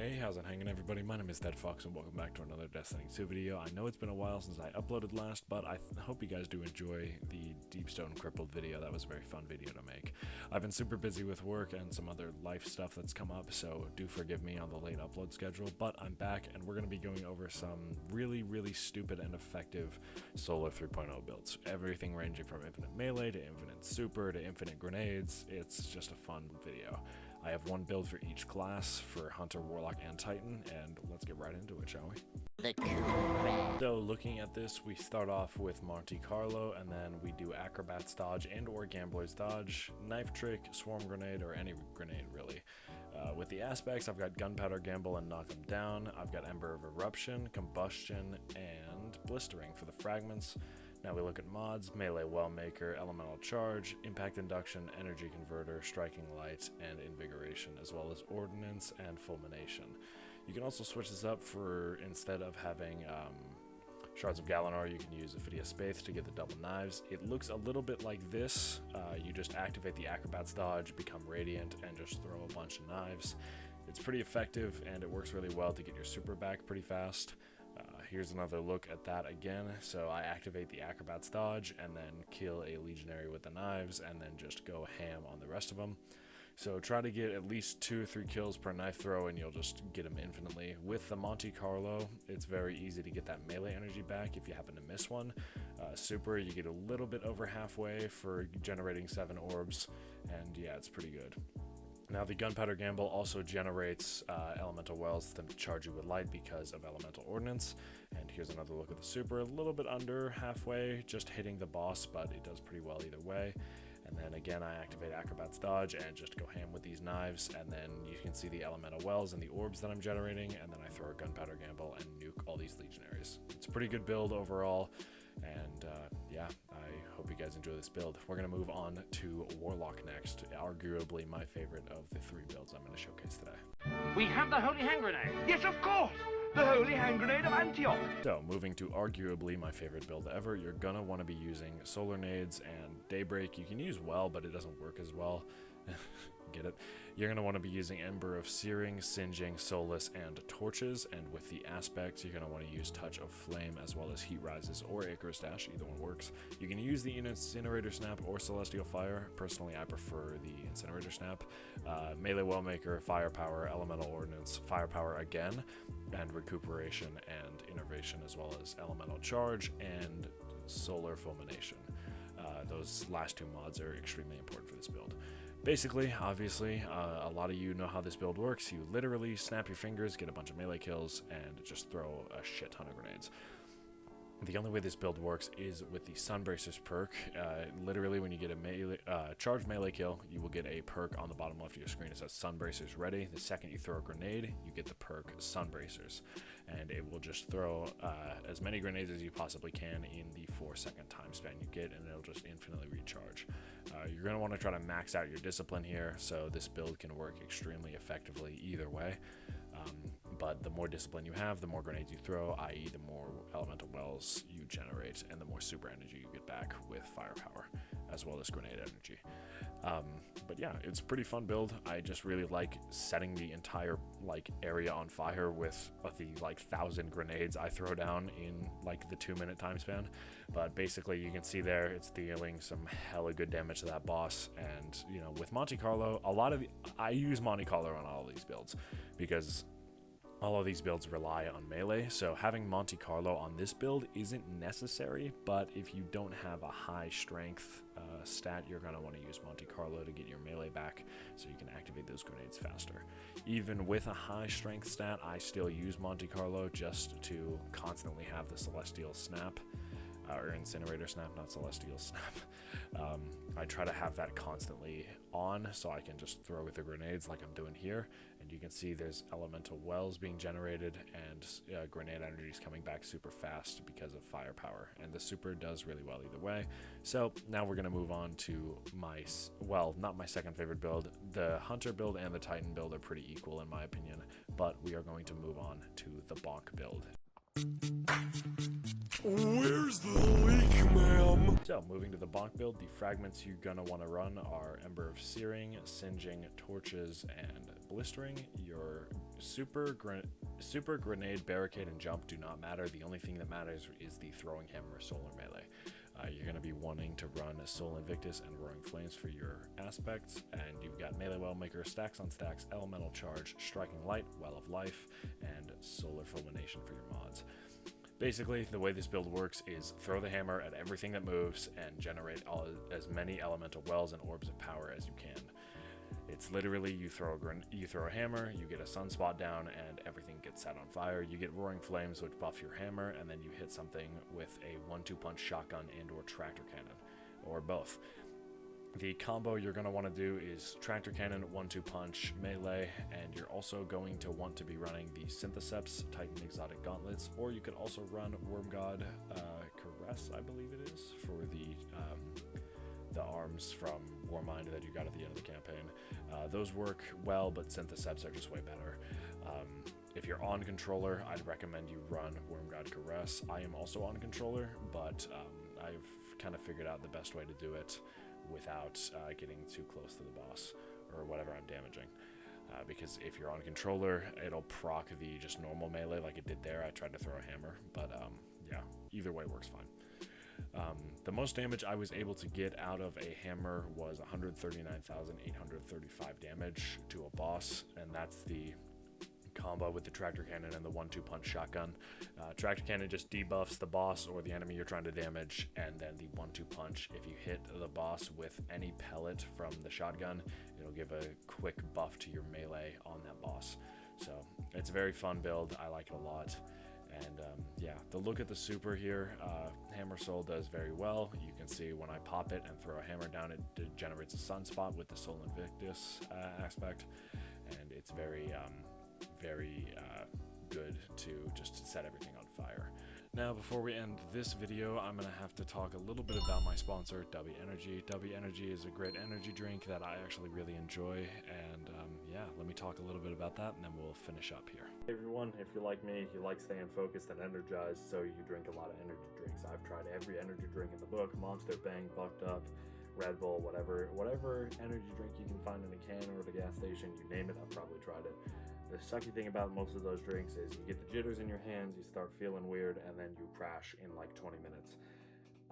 Hey, how's it hanging, everybody? My name is Dead Fox and welcome back to another Destiny 2 video. I know it's been a while since I uploaded last, but I hope you guys do enjoy the Deepstone Crippled video. That was a very fun video to make. I've been super busy with work and some other life stuff that's come up, so do forgive me on the late upload schedule, but I'm back and we're going to be going over some really stupid and effective Solar 3.0 builds. Everything ranging from infinite melee to infinite super to infinite grenades. It's just a fun video. I have one build for each class for Hunter, Warlock, and Titan, and let's get right into it, shall we? So looking at this, we start off with Monte Carlo, and then we do Acrobat's Dodge and or Gambler's Dodge, Knife Trick, Swarm Grenade, or any grenade really. With the aspects, I've got Gunpowder Gamble and Knock 'em Down, I've got Ember of Eruption, Combustion, and Blistering for the fragments. Now we look at mods: Melee Wellmaker, Elemental Charge, Impact Induction, Energy Converter, Striking Light, and Invigoration, as well as Ordnance and Fulmination. You can also switch this up for, instead of having Shards of Galanor, you can use Ophidia Spaith to get the double knives. It looks a little bit like this. You just activate the Acrobat's Dodge, become Radiant, and just throw a bunch of knives. It's pretty effective, and it works really well to get your super back pretty fast. Here's another look at that again. So I activate the Acrobat's Dodge and then kill a Legionary with the knives and then just go ham on the rest of them. So try to get at least 2 or 3 kills per knife throw and you'll just get them infinitely. With the Monte Carlo, it's very easy to get that melee energy back if you happen to miss one. Super, you get a little bit over halfway for generating 7 orbs, and yeah, it's pretty good. Now the Gunpowder Gamble also generates Elemental Wells to charge you with light because of Elemental Ordnance. And here's another look at the super, a little bit under halfway, just hitting the boss, but it does pretty well either way. And then again, I activate Acrobat's Dodge and just go ham with these knives, and then you can see the Elemental Wells and the orbs that I'm generating, and then I throw a Gunpowder Gamble and nuke all these Legionaries. It's a pretty good build overall, and yeah, I hope you guys enjoy this build. We're going to move on to Warlock next, arguably my favorite of the 3 builds I'm going to showcase today. We have the Holy Hand Grenade! Yes, of course! The Holy Hand Grenade of Antioch! So, moving to arguably my favorite build ever, you're gonna want to be using Solar Nades and Daybreak. You can use Well, but it doesn't work as well. Get it? You're going to want to be using Ember of Searing, Singeing, Solace, and Torches, and with the aspects, you're going to want to use Touch of Flame as well as Heat Rises or Icarus Dash, either one works. You can use the Incinerator Snap or Celestial Fire. Personally, I prefer the Incinerator Snap. Melee Wellmaker, Firepower, Elemental Ordnance, Firepower again, and Recuperation and Innervation, as well as Elemental Charge and Solar Fulmination. Those last 2 mods are extremely important for this build. Basically, obviously, a lot of you know how this build works. You literally snap your fingers, get a bunch of melee kills, and just throw a shit ton of grenades. The only way this build works is with the Sunbracers perk. Literally, when you get a melee, charged melee kill, you will get a perk on the bottom left of your screen. It says Sunbracers ready. The second you throw a grenade, you get the perk Sunbracers. And it will just throw as many grenades as you possibly can in the 4-second time span you get, and it'll just infinitely recharge. You're going to want to try to max out your discipline here, so this build can work extremely effectively either way. But the more discipline you have, the more grenades you throw, i.e. the more Elemental Wells you generate, and the more super energy you get back with Firepower, as well as grenade energy. But yeah, it's a pretty fun build. I just really like setting the entire area on fire with the 1,000 grenades I throw down in the 2-minute time span. But basically, you can see there, it's dealing some hella good damage to that boss. And you know, with Monte Carlo, I use Monte Carlo on all of these builds because all of these builds rely on melee, so having Monte Carlo on this build isn't necessary, but if you don't have a high strength stat, you're going to want to use Monte Carlo to get your melee back so you can activate those grenades faster. Even with a high strength stat, I still use Monte Carlo just to constantly have the Celestial Snap, or Incinerator Snap, not Celestial Snap. I try to have that constantly on so I can just throw with the grenades like I'm doing here, and you can see there's Elemental Wells being generated and grenade energy is coming back super fast because of Firepower, and the super does really well either way. So now we're going to move on to not my second favorite build. The Hunter build and the Titan build are pretty equal in my opinion, but we are going to move on to the Bonk build. Where's the leak, ma'am? So, moving to the Bonk build, the fragments you're going to want to run are Ember of Searing, Singeing, Torches, and Blistering. Your Super, grenade, barricade, and jump do not matter. The only thing that matters is the throwing hammer solar melee. You're going to be wanting to run a Soul Invictus and Roaring Flames for your aspects, and you've got Melee Wellmaker, Stacks on Stacks, Elemental Charge, Striking Light, Well of Life, and Solar Fulmination for your mods. Basically, the way this build works is throw the hammer at everything that moves and generate as many elemental wells and orbs of power as you can. It's literally you throw a hammer, you get a sunspot down, and everything gets set on fire. You get Roaring Flames, which buff your hammer, and then you hit something with a 1-2 punch shotgun and/or tractor cannon, or both. The combo you're going to want to do is tractor cannon, 1-2 punch, melee, and you're also going to want to be running the Syntheseps Titan Exotic Gauntlets, or you could also run Worm God Caress, I believe it is, for the arms from Warmind that you got at the end of the campaign. Those work well, but Syntheseps are just way better. If you're on controller, I'd recommend you run Worm God Caress. I am also on controller, but I've kind of figured out the best way to do it without getting too close to the boss or whatever I'm damaging. Because if you're on controller, it'll proc the just normal melee like it did there. I tried to throw a hammer, but yeah, either way works fine. The most damage I was able to get out of a hammer was 139,835 damage to a boss, and that's the combo with the tractor cannon and the 1-2 punch shotgun. Tractor cannon just debuffs the boss or the enemy you're trying to damage, and then the 1-2 punch, if you hit the boss with any pellet from the shotgun, it'll give a quick buff to your melee on that boss. So it's a very fun build. I like it a lot. And yeah, the look at the super here, Hammer Soul does very well. You can see when I pop it and throw a hammer down, it generates a sunspot with the Soul Invictus aspect, and it's very good to just set everything on fire. Now, before we end this video, I'm going to have to talk a little bit about my sponsor, Dubby Energy. Dubby Energy is a great energy drink that I actually really enjoy, and yeah, let me talk a little bit about that, and then we'll finish up here. Hey everyone, if you're like me, you like staying focused and energized, so you drink a lot of energy drinks. I've tried every energy drink in the book: Monster, Bang, Bucked Up, Red Bull, whatever energy drink you can find in a can or at a gas station, you name it, I've probably tried it. The sucky thing about most of those drinks is you get the jitters in your hands, you start feeling weird, and then you crash in like 20 minutes.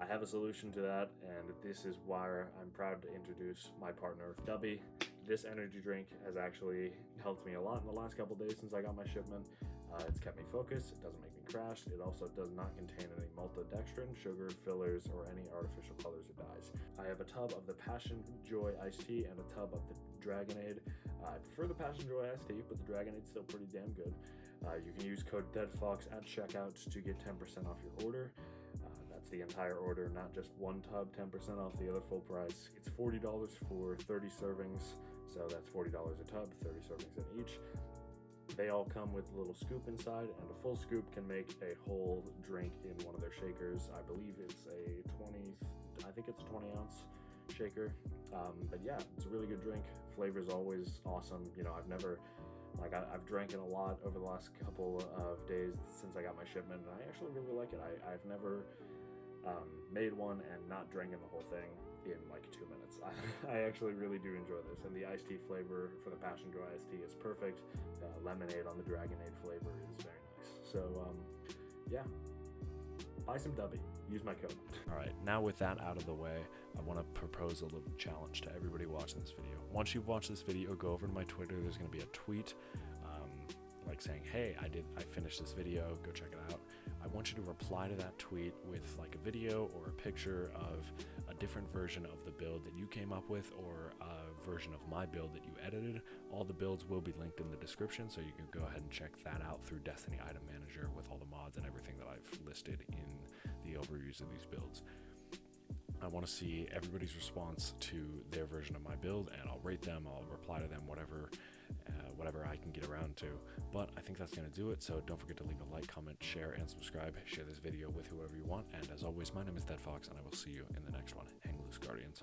I have a solution to that, and this is why I'm proud to introduce my partner, Dubby. This energy drink has actually helped me a lot in the last couple days since I got my shipment. It's kept me focused, it doesn't make me crash, it also does not contain any maltodextrin, sugar, fillers, or any artificial colors or dyes. I have a tub of the Passion Joy iced tea and a tub of the Dragonade. I prefer the Passion Joy iced tea, but the Dragonade's still pretty damn good. You can use code DEADFOX at checkout to get 10% off your order. That's the entire order, not just one tub, 10% off the other full price. It's $40 for 30 servings, so that's $40 a tub, 30 servings in each. They all come with a little scoop inside, and a full scoop can make a whole drink in one of their shakers. I believe it's a 20 ounce shaker. But yeah, it's a really good drink. Flavor's always awesome. You know, I've I've drank it a lot over the last couple of days since I got my shipment, and I actually really like it. I've never made one and not drinking the whole thing in like 2 minutes. I actually really do enjoy this, and the iced tea flavor for the Passion Joy iced tea is perfect. The lemonade on the Dragonade flavor is very nice. So yeah, buy some Dubby, use my code. All right, now with that out of the way, I want to propose a little challenge to everybody watching this video. Once you've watched this video, go over to my Twitter. There's going to be a tweet like saying, hey, I finished this video, go check it out. I want you to reply to that tweet with like a video or a picture of a different version of the build that you came up with, or a version of my build that you edited. All the builds will be linked in the description, so you can go ahead and check that out through Destiny Item Manager with all the mods and everything that I've listed in the overviews of these builds. I want to see everybody's response to their version of my build, and I'll rate them, I'll reply to them, whatever I can get around to. But I think that's going to do it, so don't forget to leave a like, comment, share, and subscribe. Share this video with whoever you want, and as always, my name is DeadFox, and I will see you in the next one. Hang loose, Guardians.